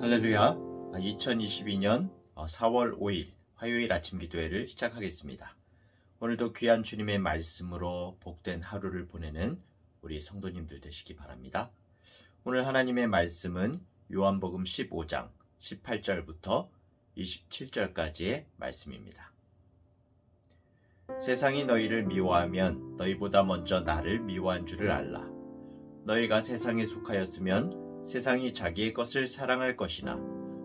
할렐루야. 2022년 4월 5일 화요일 아침 기도회를 시작하겠습니다. 오늘도 귀한 주님의 말씀으로 복된 하루를 보내는 우리 성도님들 되시기 바랍니다. 오늘 하나님의 말씀은 요한복음 15장 18절부터 27절까지의 말씀입니다. 세상이 너희를 미워하면 너희보다 먼저 나를 미워한 줄을 알라. 너희가 세상에 속하였으면 세상이 자기의 것을 사랑할 것이나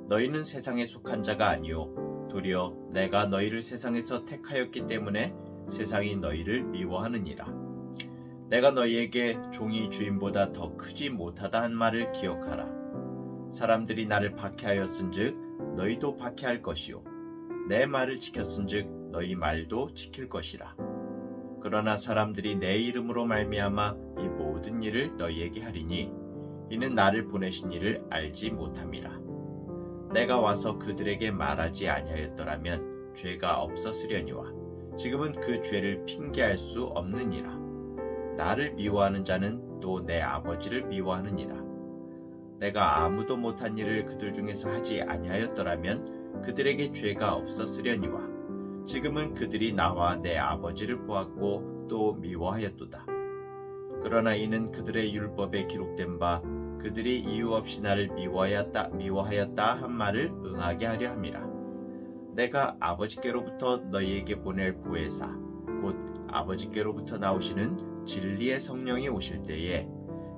너희는 세상에 속한 자가 아니요 도리어 내가 너희를 세상에서 택하였기 때문에 세상이 너희를 미워하느니라. 내가 너희에게 종이 주인보다 더 크지 못하다 한 말을 기억하라. 사람들이 나를 박해하였은즉 너희도 박해할 것이요 내 말을 지켰은즉 너희 말도 지킬 것이라. 그러나 사람들이 내 이름으로 말미암아 이 모든 일을 너희에게 하리니 이는 나를 보내신 이를 알지 못함이라. 내가 와서 그들에게 말하지 아니하였더라면 죄가 없었으려니와 지금은 그 죄를 핑계할 수 없느니라. 나를 미워하는 자는 또 내 아버지를 미워하느니라. 내가 아무도 못한 일을 그들 중에서 하지 아니하였더라면 그들에게 죄가 없었으려니와 지금은 그들이 나와 내 아버지를 보았고 또 미워하였도다. 그러나 이는 그들의 율법에 기록된 바 그들이 이유 없이 나를 미워하였다 한 말을 응하게 하려 함이라. 내가 아버지께로부터 너희에게 보낼 보혜사 곧 아버지께로부터 나오시는 진리의 성령이 오실 때에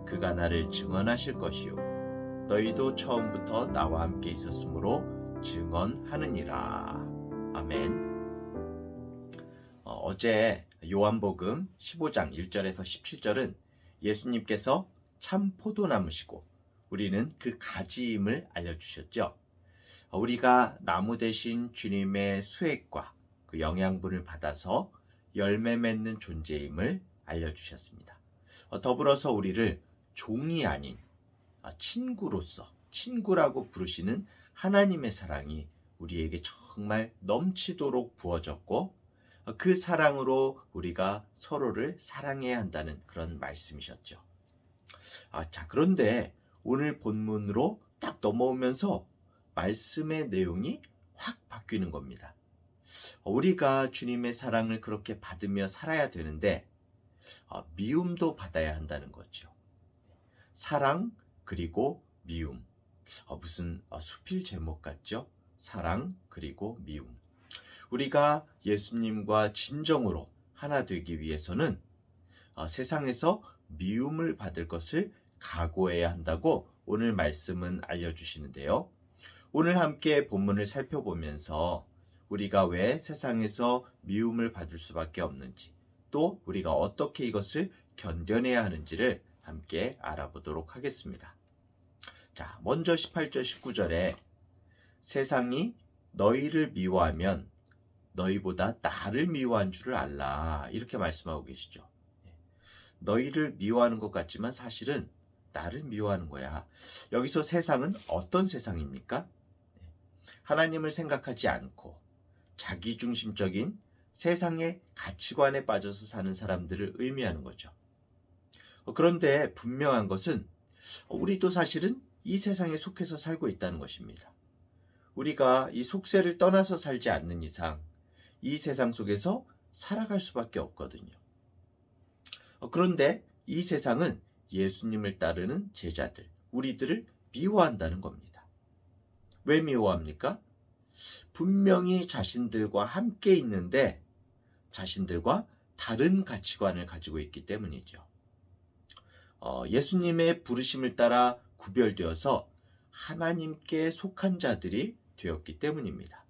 그가 나를 증언하실 것이요 너희도 처음부터 나와 함께 있었으므로 증언하느니라. 아멘. 어제 요한복음 15장 1절에서 17절은 예수님께서 참 포도나무시고 우리는 그 가지임을 알려주셨죠. 우리가 나무 대신 주님의 수액과 그 영양분을 받아서 열매 맺는 존재임을 알려주셨습니다. 더불어서 우리를 종이 아닌 친구로서 친구라고 부르시는 하나님의 사랑이 우리에게 정말 넘치도록 부어졌고 그 사랑으로 우리가 서로를 사랑해야 한다는 그런 말씀이셨죠. 자, 그런데 오늘 본문으로 딱 넘어오면서 말씀의 내용이 확 바뀌는 겁니다. 우리가 주님의 사랑을 그렇게 받으며 살아야 되는데 미움도 받아야 한다는 거죠. 사랑 그리고 미움. 무슨 수필 제목 같죠? 사랑 그리고 미움. 우리가 예수님과 진정으로 하나 되기 위해서는 세상에서 미움을 받을 것을 각오해야 한다고 오늘 말씀은 알려주시는데요. 오늘 함께 본문을 살펴보면서 우리가 왜 세상에서 미움을 받을 수밖에 없는지 또 우리가 어떻게 이것을 견뎌내야 하는지를 함께 알아보도록 하겠습니다. 자, 먼저 18절 19절에 세상이 너희를 미워하면 너희보다 나를 미워한 줄을 알라 이렇게 말씀하고 계시죠. 너희를 미워하는 것 같지만 사실은 나를 미워하는 거야. 여기서 세상은 어떤 세상입니까? 하나님을 생각하지 않고 자기중심적인 세상의 가치관에 빠져서 사는 사람들을 의미하는 거죠. 그런데 분명한 것은 우리도 사실은 이 세상에 속해서 살고 있다는 것입니다. 우리가 이 속세를 떠나서 살지 않는 이상 이 세상 속에서 살아갈 수밖에 없거든요. 그런데 이 세상은 예수님을 따르는 제자들, 우리들을 미워한다는 겁니다. 왜 미워합니까? 분명히 자신들과 함께 있는데 자신들과 다른 가치관을 가지고 있기 때문이죠. 예수님의 부르심을 따라 구별되어서 하나님께 속한 자들이 되었기 때문입니다.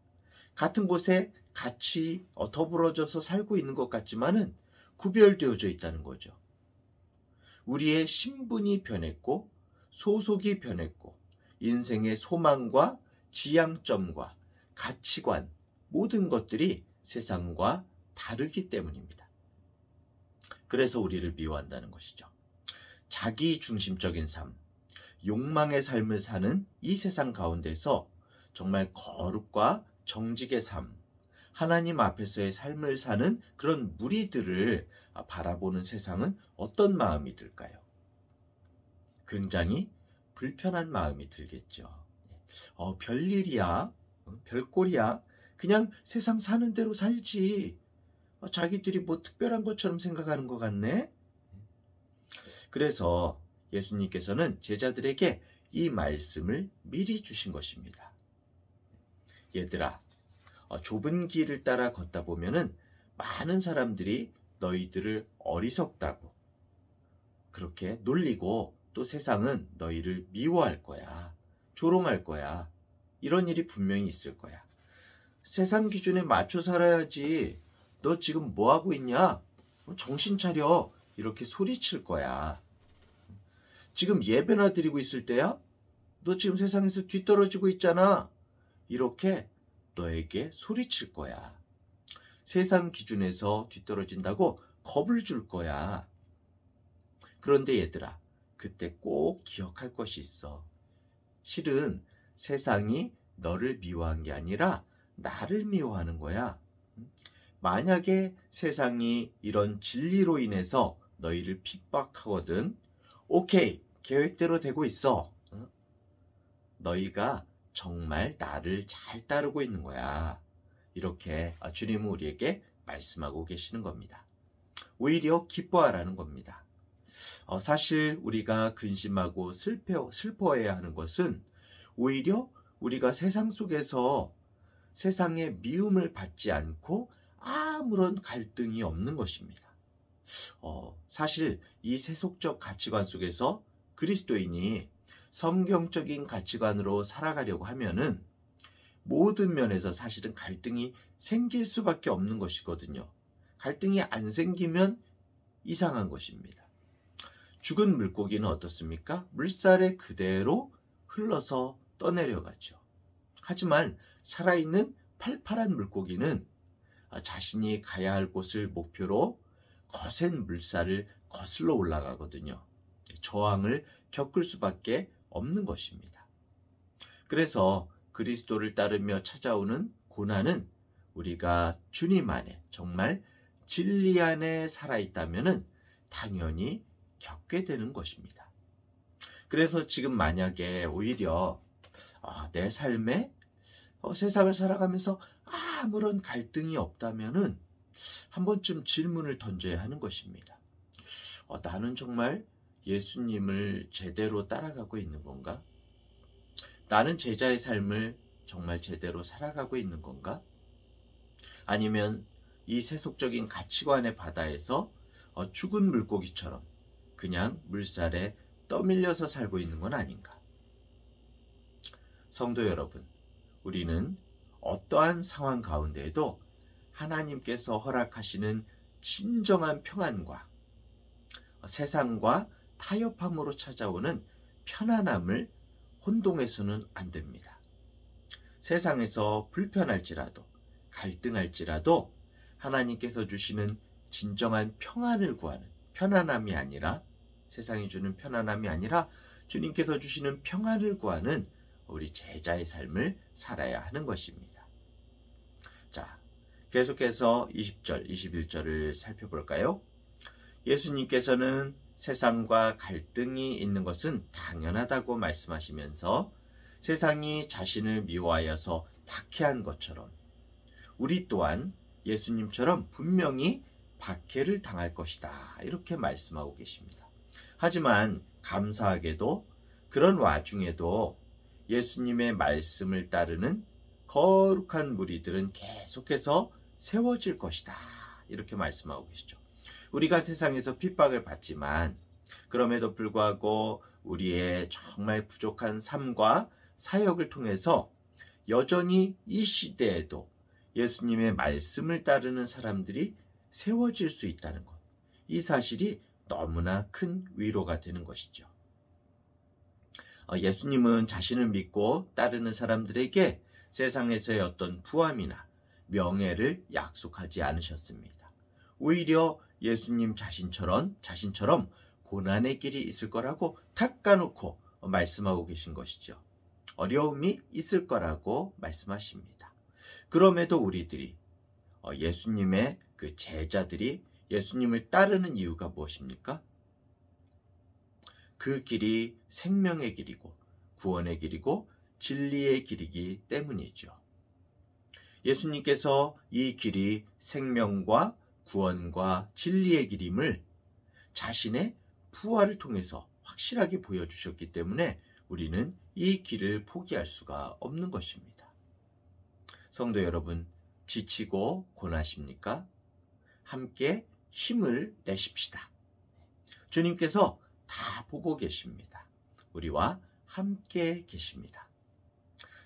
같은 곳에 같이 더불어져서 살고 있는 것 같지만은 구별되어져 있다는 거죠. 우리의 신분이 변했고 소속이 변했고 인생의 소망과 지향점과 가치관 모든 것들이 세상과 다르기 때문입니다. 그래서 우리를 미워한다는 것이죠. 자기 중심적인 삶, 욕망의 삶을 사는 이 세상 가운데서 정말 거룩과 정직의 삶, 하나님 앞에서의 삶을 사는 그런 무리들을 바라보는 세상은 어떤 마음이 들까요? 굉장히 불편한 마음이 들겠죠. 별일이야. 별꼴이야. 그냥 세상 사는 대로 살지. 자기들이 뭐 특별한 것처럼 생각하는 것 같네. 그래서 예수님께서는 제자들에게 이 말씀을 미리 주신 것입니다. 얘들아, 좁은 길을 따라 걷다 보면은 많은 사람들이 너희들을 어리석다고 그렇게 놀리고, 또 세상은 너희를 미워할 거야. 조롱할 거야. 이런 일이 분명히 있을 거야. 세상 기준에 맞춰 살아야지. 너 지금 뭐 하고 있냐? 정신 차려. 이렇게 소리칠 거야. 지금 예배나 드리고 있을 때야? 너 지금 세상에서 뒤떨어지고 있잖아. 이렇게 너에게 소리칠 거야. 세상 기준에서 뒤떨어진다고 겁을 줄 거야. 그런데 얘들아, 그때 꼭 기억할 것이 있어. 실은 세상이 너를 미워한 게 아니라 나를 미워하는 거야. 만약에 세상이 이런 진리로 인해서 너희를 핍박하거든, 오케이, 계획대로 되고 있어. 너희가 정말 나를 잘 따르고 있는 거야. 이렇게 주님은 우리에게 말씀하고 계시는 겁니다. 오히려 기뻐하라는 겁니다. 사실 우리가 근심하고 슬퍼해야 하는 것은 오히려 우리가 세상 속에서 세상의 미움을 받지 않고 아무런 갈등이 없는 것입니다. 사실 이 세속적 가치관 속에서 그리스도인이 성경적인 가치관으로 살아가려고 하면은 모든 면에서 사실은 갈등이 생길 수밖에 없는 것이거든요. 갈등이 안 생기면 이상한 것입니다. 죽은 물고기는 어떻습니까? 물살에 그대로 흘러서 떠내려가죠. 하지만 살아있는 팔팔한 물고기는 자신이 가야 할 곳을 목표로 거센 물살을 거슬러 올라가거든요. 저항을 겪을 수밖에 없는 것입니다. 그래서 그리스도를 따르며 찾아오는 고난은 우리가 주님 안에, 정말 진리 안에 살아있다면 당연히 겪게 되는 것입니다. 그래서 지금 만약에 오히려 내 삶에 세상을 살아가면서 아무런 갈등이 없다면 한 번쯤 질문을 던져야 하는 것입니다. 나는 정말 예수님을 제대로 따라가고 있는 건가? 나는 제자의 삶을 정말 제대로 살아가고 있는 건가? 아니면 이 세속적인 가치관의 바다에서 죽은 물고기처럼 그냥 물살에 떠밀려서 살고 있는 건 아닌가? 성도 여러분, 우리는 어떠한 상황 가운데에도 하나님께서 허락하시는 진정한 평안과 세상과 타협함으로 찾아오는 편안함을 혼동해서는 안 됩니다. 세상에서 불편할지라도, 갈등할지라도 하나님께서 주시는 진정한 평안을 구하는 편안함이 아니라, 세상이 주는 편안함이 아니라 주님께서 주시는 평안을 구하는 우리 제자의 삶을 살아야 하는 것입니다. 자, 계속해서 20절, 21절을 살펴볼까요? 예수님께서는 세상과 갈등이 있는 것은 당연하다고 말씀하시면서 세상이 자신을 미워하여서 박해한 것처럼 우리 또한 예수님처럼 분명히 박해를 당할 것이다, 이렇게 말씀하고 계십니다. 하지만 감사하게도 그런 와중에도 예수님의 말씀을 따르는 거룩한 무리들은 계속해서 세워질 것이다, 이렇게 말씀하고 계시죠. 우리가 세상에서 핍박을 받지만 그럼에도 불구하고 우리의 정말 부족한 삶과 사역을 통해서 여전히 이 시대에도 예수님의 말씀을 따르는 사람들이 세워질 수 있다는 것, 이 사실이 너무나 큰 위로가 되는 것이죠. 예수님은 자신을 믿고 따르는 사람들에게 세상에서의 어떤 부함이나 명예를 약속하지 않으셨습니다. 오히려 예수님 자신처럼 고난의 길이 있을 거라고 탁 까놓고 말씀하고 계신 것이죠. 어려움이 있을 거라고 말씀하십니다. 그럼에도 우리들이 예수님의 그 제자들이 예수님을 따르는 이유가 무엇입니까? 그 길이 생명의 길이고 구원의 길이고 진리의 길이기 때문이죠. 예수님께서 이 길이 생명과 구원과 진리의 길임을 자신의 부활을 통해서 확실하게 보여주셨기 때문에 우리는 이 길을 포기할 수가 없는 것입니다. 성도 여러분, 지치고 고나십니까? 함께 힘을 내십시다. 주님께서 다 보고 계십니다. 우리와 함께 계십니다.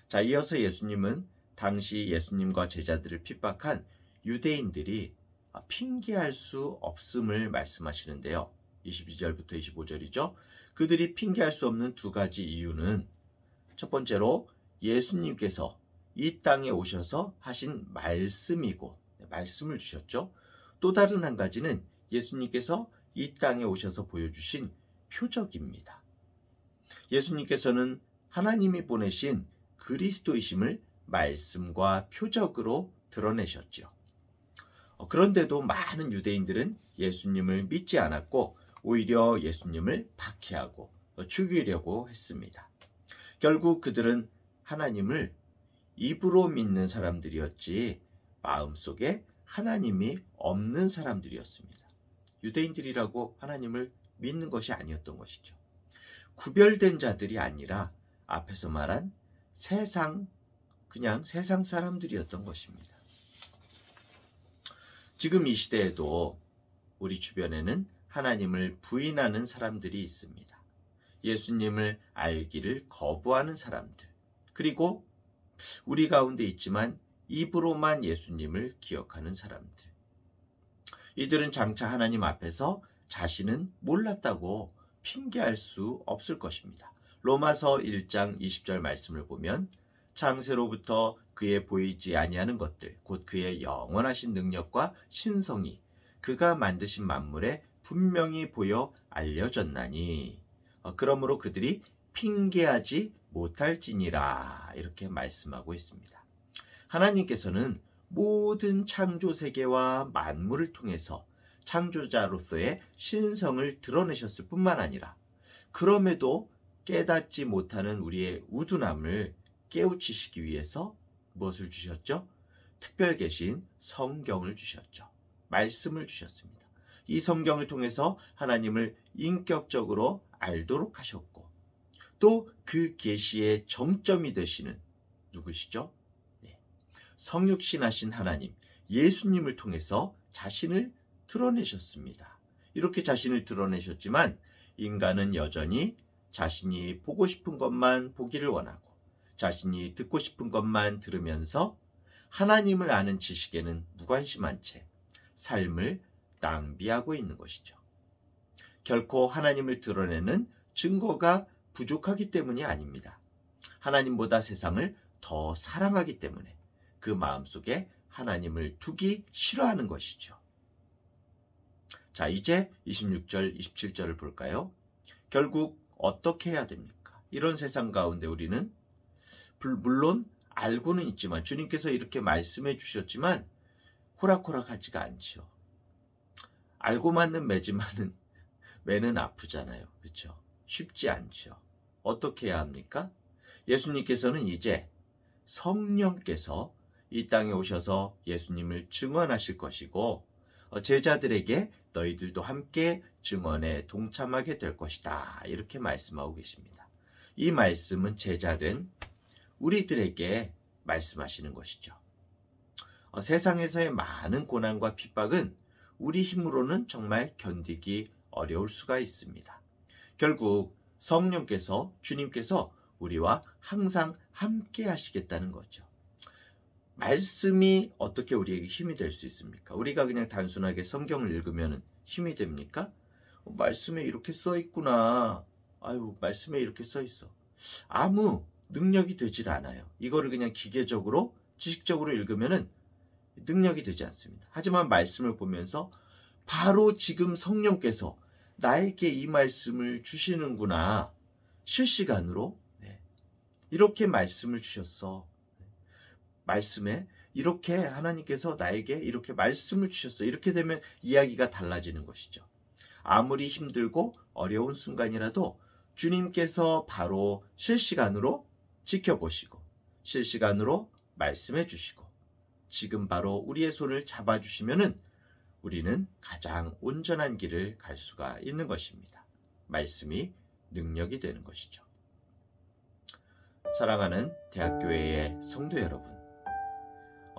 자, 이어서 예수님은 당시 예수님과 제자들을 핍박한 유대인들이 핑계할 수 없음을 말씀하시는데요. 22절부터 25절이죠. 그들이 핑계할 수 없는 두 가지 이유는 첫 번째로 예수님께서 이 땅에 오셔서 하신 말씀이고, 말씀을 주셨죠. 또 다른 한 가지는 예수님께서 이 땅에 오셔서 보여주신 표적입니다. 예수님께서는 하나님이 보내신 그리스도이심을 말씀과 표적으로 드러내셨죠. 그런데도 많은 유대인들은 예수님을 믿지 않았고 오히려 예수님을 박해하고 죽이려고 했습니다. 결국 그들은 하나님을 입으로 믿는 사람들이었지 마음속에 하나님이 없는 사람들이었습니다. 유대인들이라고 하나님을 믿는 것이 아니었던 것이죠. 구별된 자들이 아니라 앞에서 말한 그냥 세상 사람들이었던 것입니다. 지금 이 시대에도 우리 주변에는 하나님을 부인하는 사람들이 있습니다. 예수님을 알기를 거부하는 사람들, 그리고 우리 가운데 있지만 입으로만 예수님을 기억하는 사람들. 이들은 장차 하나님 앞에서 자신은 몰랐다고 핑계할 수 없을 것입니다. 로마서 1장 20절 말씀을 보면 창세로부터 그의 보이지 아니하는 것들, 곧 그의 영원하신 능력과 신성이 그가 만드신 만물에 분명히 보여 알려졌나니 그러므로 그들이 핑계하지 못할지니라, 이렇게 말씀하고 있습니다. 하나님께서는 모든 창조 세계와 만물을 통해서 창조자로서의 신성을 드러내셨을 뿐만 아니라 그럼에도 깨닫지 못하는 우리의 우둔함을 깨우치시기 위해서 무엇을 주셨죠? 특별 계신 성경을 주셨죠. 말씀을 주셨습니다. 이 성경을 통해서 하나님을 인격적으로 알도록 하셨고 또 그 계시의 정점이 되시는 누구시죠? 성육신하신 하나님, 예수님을 통해서 자신을 드러내셨습니다. 이렇게 자신을 드러내셨지만 인간은 여전히 자신이 보고 싶은 것만 보기를 원하고 자신이 듣고 싶은 것만 들으면서 하나님을 아는 지식에는 무관심한 채 삶을 낭비하고 있는 것이죠. 결코 하나님을 드러내는 증거가 부족하기 때문이 아닙니다. 하나님보다 세상을 더 사랑하기 때문에 그 마음속에 하나님을 두기 싫어하는 것이죠. 자, 이제 26절, 27절을 볼까요? 결국 어떻게 해야 됩니까? 이런 세상 가운데 우리는 물론 알고는 있지만 주님께서 이렇게 말씀해 주셨지만 호락호락하지가 않죠. 알고 맞는 매지만은 매는 아프잖아요. 그렇죠? 쉽지 않죠. 어떻게 해야 합니까? 예수님께서는 이제 성령께서 이 땅에 오셔서 예수님을 증언하실 것이고 제자들에게 너희들도 함께 증언에 동참하게 될 것이다, 이렇게 말씀하고 계십니다. 이 말씀은 제자된 우리들에게 말씀하시는 것이죠. 세상에서의 많은 고난과 핍박은 우리 힘으로는 정말 견디기 어려울 수가 있습니다. 결국 성령께서, 주님께서 우리와 항상 함께 하시겠다는 거죠. 말씀이 어떻게 우리에게 힘이 될 수 있습니까? 우리가 그냥 단순하게 성경을 읽으면 힘이 됩니까? 말씀에 이렇게 써 있구나. 아유, 말씀에 이렇게 써 있어. 아무 능력이 되질 않아요. 이거를 그냥 기계적으로, 지식적으로 읽으면 능력이 되지 않습니다. 하지만 말씀을 보면서 바로 지금 성령께서 나에게 이 말씀을 주시는구나. 실시간으로 이렇게 말씀을 주셨어. 말씀에 이렇게 하나님께서 나에게 이렇게 말씀을 주셨어. 이렇게 되면 이야기가 달라지는 것이죠. 아무리 힘들고 어려운 순간이라도 주님께서 바로 실시간으로 지켜보시고 실시간으로 말씀해 주시고 지금 바로 우리의 손을 잡아주시면은 우리는 가장 온전한 길을 갈 수가 있는 것입니다. 말씀이 능력이 되는 것이죠. 사랑하는 대학교회의 성도 여러분,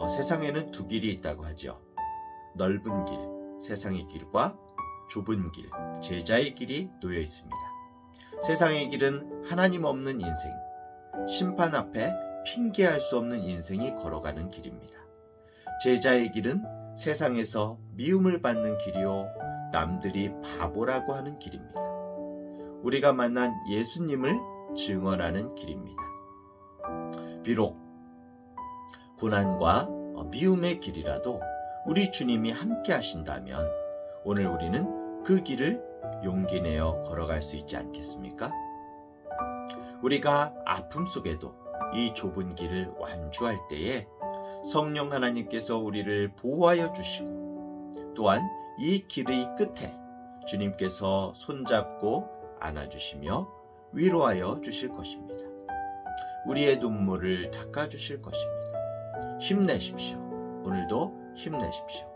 세상에는 두 길이 있다고 하죠. 넓은 길, 세상의 길과 좁은 길, 제자의 길이 놓여 있습니다. 세상의 길은 하나님 없는 인생, 심판 앞에 핑계할 수 없는 인생이 걸어가는 길입니다. 제자의 길은 세상에서 미움을 받는 길이요, 남들이 바보라고 하는 길입니다. 우리가 만난 예수님을 증언하는 길입니다. 비록 고난과 미움의 길이라도 우리 주님이 함께 하신다면 오늘 우리는 그 길을 용기 내어 걸어갈 수 있지 않겠습니까? 우리가 아픔 속에도 이 좁은 길을 완주할 때에 성령 하나님께서 우리를 보호하여 주시고 또한 이 길의 끝에 주님께서 손잡고 안아주시며 위로하여 주실 것입니다. 우리의 눈물을 닦아주실 것입니다. 힘내십시오. 오늘도 힘내십시오.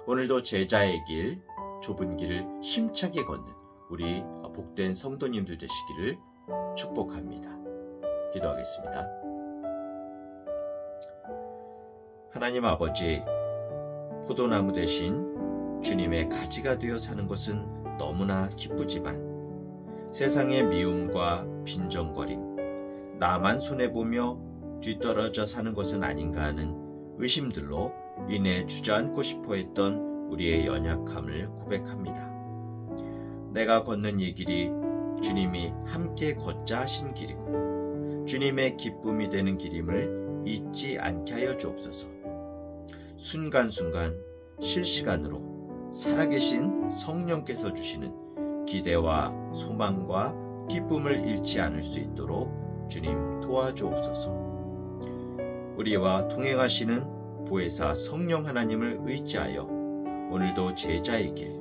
오늘도 제자의 길, 좁은 길을 힘차게 걷는 우리 복된 성도님들 되시기를 축복합니다. 기도하겠습니다. 하나님 아버지, 포도나무 대신 주님의 가지가 되어 사는 것은 너무나 기쁘지만 세상의 미움과 빈정거림, 나만 손해보며 뒤떨어져 사는 것은 아닌가 하는 의심들로 인해 주저앉고 싶어 했던 우리의 연약함을 고백합니다. 내가 걷는 이 길이 주님이 함께 걷자 하신 길이고 주님의 기쁨이 되는 길임을 잊지 않게 하여 주옵소서. 순간순간 실시간으로 살아계신 성령께서 주시는 기대와 소망과 기쁨을 잃지 않을 수 있도록 주님 도와주옵소서. 우리와 동행하시는 보혜사 성령 하나님을 의지하여 오늘도 제자의 길,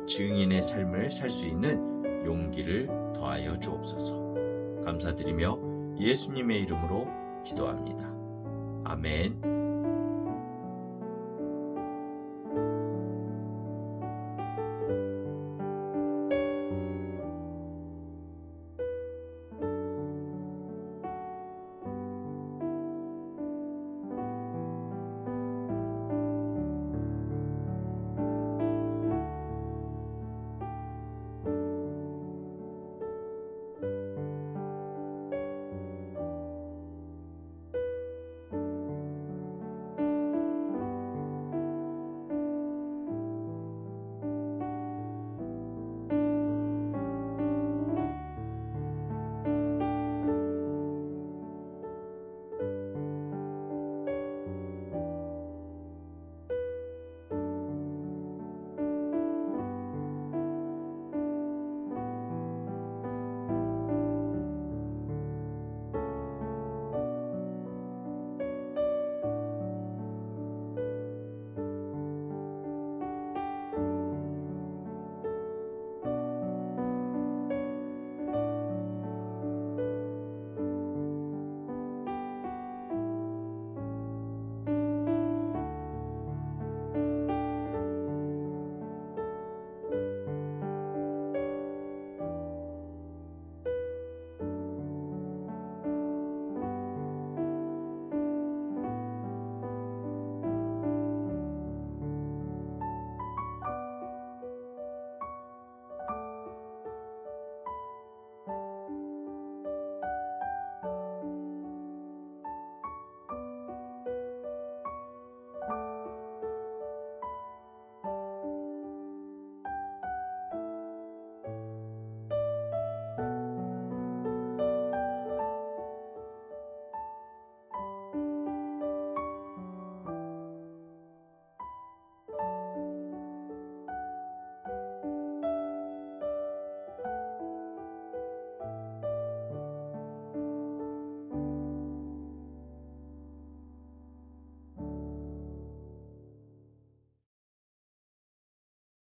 증인의 삶을 살 수 있는 용기를 더하여 주옵소서. 감사드리며 예수님의 이름으로 기도합니다. 아멘.